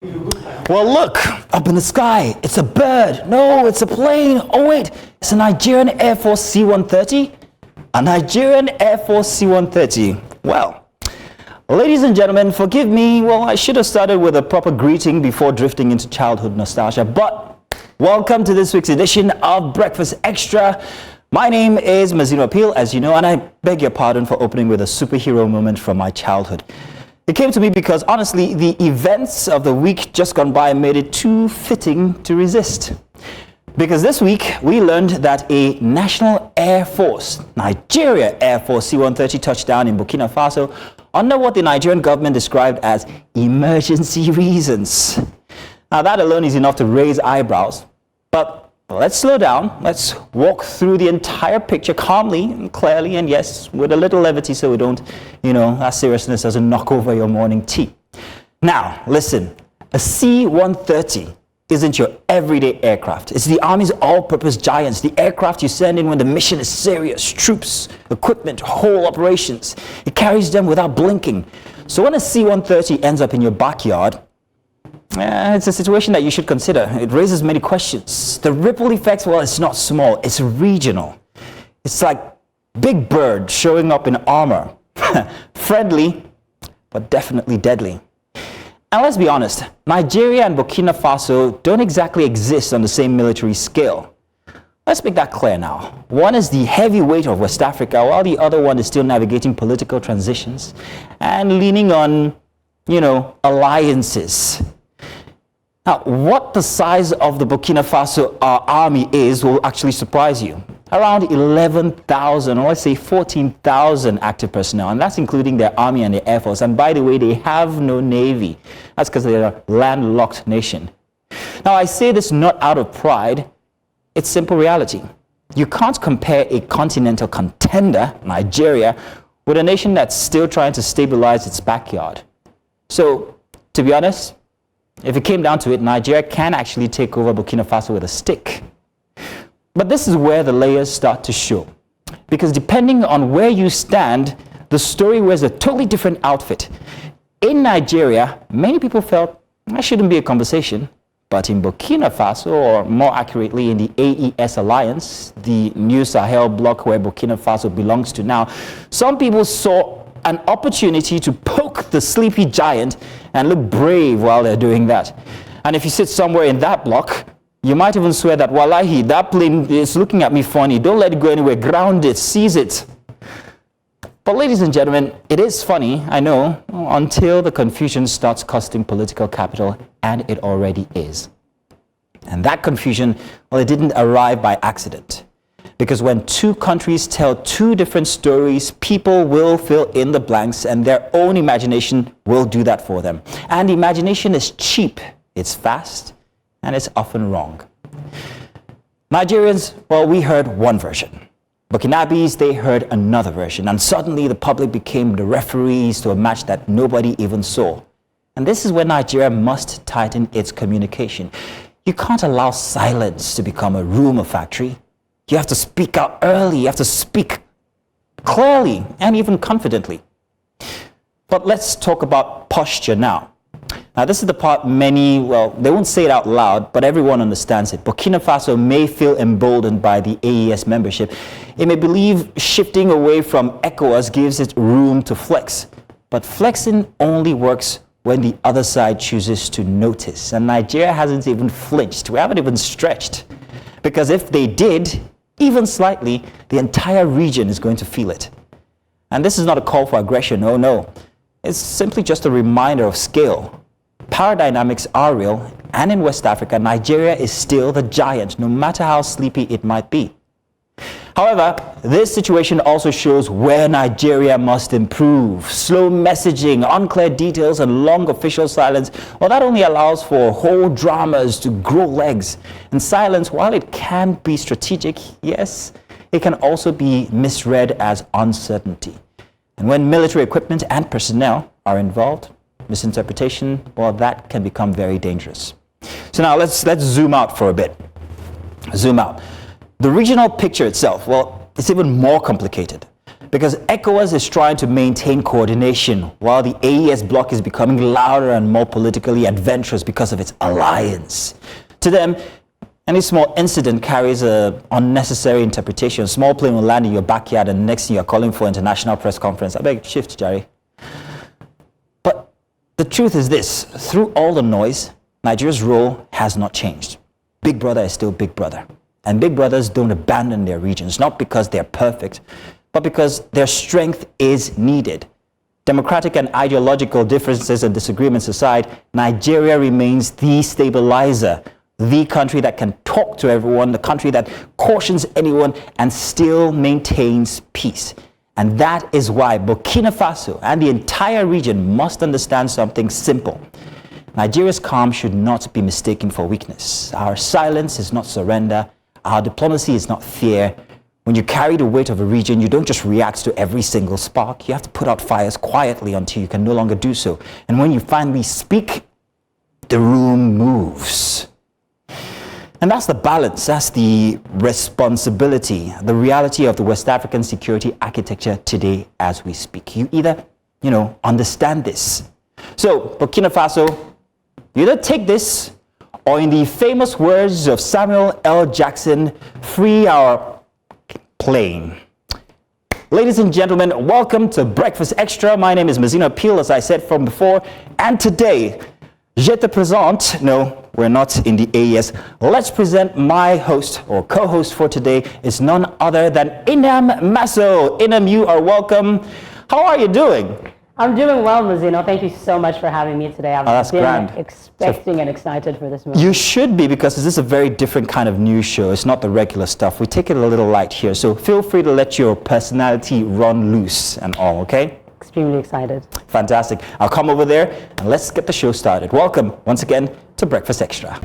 Well, look, up in the sky, it's a bird. No, it's a plane. Oh, wait, it's a Nigerian Air Force C-130? A Nigerian Air Force C-130. Well, ladies and gentlemen, forgive me. Well, I should have started with a proper greeting before drifting into childhood nostalgia. But welcome to this week's edition of Breakfast Extra. My name is Mazino Appeal, as you know, and I beg your pardon for opening with a superhero moment from my childhood. It came to me because, honestly, the events of the week just gone by made it too fitting to resist. Because this week, we learned that a National Air Force, Nigeria Air Force C-130 touched down in Burkina Faso under what the Nigerian government described as emergency reasons. Now, that alone is enough to raise eyebrows. But let's slow down. Let's walk through the entire picture calmly and clearly, and yes, with a little levity so we don't, that seriousness doesn't knock over your morning tea. Now, listen, a C-130 isn't your everyday aircraft. It's the Army's all-purpose giants, the aircraft you send in when the mission is serious, troops, equipment, whole operations. It carries them without blinking. So when a C-130 ends up in your backyard, it's a situation that you should consider. It raises many questions. The ripple effects, well, it's not small, it's regional. It's like Big Bird showing up in armor. Friendly, but definitely deadly. And let's be honest, Nigeria and Burkina Faso don't exactly exist on the same military scale. Let's make that clear now. One is the heavyweight of West Africa, while the other one is still navigating political transitions and leaning on, alliances. Now, what the size of the Burkina Faso army is will actually surprise you. Around 11,000, or let's say 14,000 active personnel, and that's including their army and their air force. And by the way, they have no navy. That's because they're a landlocked nation. Now, I say this not out of pride. It's simple reality. You can't compare a continental contender, Nigeria, with a nation that's still trying to stabilize its backyard. So, to be honest, if it came down to it, Nigeria can actually take over Burkina Faso with a stick. But this is where the layers start to show. Because depending on where you stand, the story wears a totally different outfit. In Nigeria, many people felt that shouldn't be a conversation. But in Burkina Faso, or more accurately in the AES alliance, the new Sahel bloc where Burkina Faso belongs to now, some people saw an opportunity to poke the sleepy giant and look brave while they're doing that. And if you sit somewhere in that block, you might even swear that, wallahi, that plane is looking at me funny. Don't let it go anywhere. Ground it. Seize it. But ladies and gentlemen, it is funny, I know, until the confusion starts costing political capital, and it already is. And that confusion, well, it didn't arrive by accident. Because when two countries tell two different stories, people will fill in the blanks and their own imagination will do that for them. And imagination is cheap, it's fast, and it's often wrong. Nigerians, well, we heard one version. Burkinabes, they heard another version. And suddenly the public became the referees to a match that nobody even saw. And this is where Nigeria must tighten its communication. You can't allow silence to become a rumor factory. You have to speak out early. You have to speak clearly and even confidently. But let's talk about posture now. Now, this is the part many, well, they won't say it out loud, but everyone understands it. Burkina Faso may feel emboldened by the AES membership. It may believe shifting away from ECOWAS gives it room to flex. But flexing only works when the other side chooses to notice. And Nigeria hasn't even flinched. We haven't even stretched. Because if they did, even slightly, the entire region is going to feel it. And this is not a call for aggression, oh no. It's simply just a reminder of scale. Power dynamics are real, and in West Africa, Nigeria is still the giant, no matter how sleepy it might be. However, this situation also shows where Nigeria must improve. Slow messaging, unclear details, and long official silence, well, that only allows for whole dramas to grow legs. And silence, while it can be strategic, yes, it can also be misread as uncertainty. And when military equipment and personnel are involved, misinterpretation, well, that can become very dangerous. So now let's zoom out for a bit. Zoom out. The regional picture itself, well, it's even more complicated. because ECOWAS is trying to maintain coordination while the AES bloc is becoming louder and more politically adventurous because of its alliance. To them, any small incident carries an unnecessary interpretation. A small plane will land in your backyard and the next thing you're calling for international press conference. I beg, shift, Jerry. But the truth is this, through all the noise, Nigeria's role has not changed. Big brother is still big brother. And big brothers don't abandon their regions, not because they're perfect, but because their strength is needed. Democratic and ideological differences and disagreements aside, Nigeria remains the stabilizer, the country that can talk to everyone, the country that cautions anyone and still maintains peace. And that is why Burkina Faso and the entire region must understand something simple. Nigeria's calm should not be mistaken for weakness. Our silence is not surrender. Our diplomacy is not fear. When you carry the weight of a region, you don't just react to every single spark. You have to put out fires quietly until you can no longer do so. And when you finally speak, the room moves. And that's the balance, that's the responsibility, the reality of the West African security architecture today as we speak. You either, understand this. So, Burkina Faso, you either take this, or in the famous words of Samuel L. Jackson, free our plane. Ladies and gentlemen, welcome to Breakfast Extra. My name is Mazina Peel, as I said from before, and today, je te présente, no, we're not in the AES. Let's present my host or co-host for today is none other than Inam Masso. Inam, you are welcome. How are you doing? I'm doing well, Mazino. Thank you so much for having me today. I've been grand. expecting and excited for this movie. You should be, because this is a very different kind of news show. It's not the regular stuff. We take it a little light here. So feel free to let your personality run loose and all, okay? Extremely excited. Fantastic. I'll come over there and let's get the show started. Welcome once again to Breakfast Extra.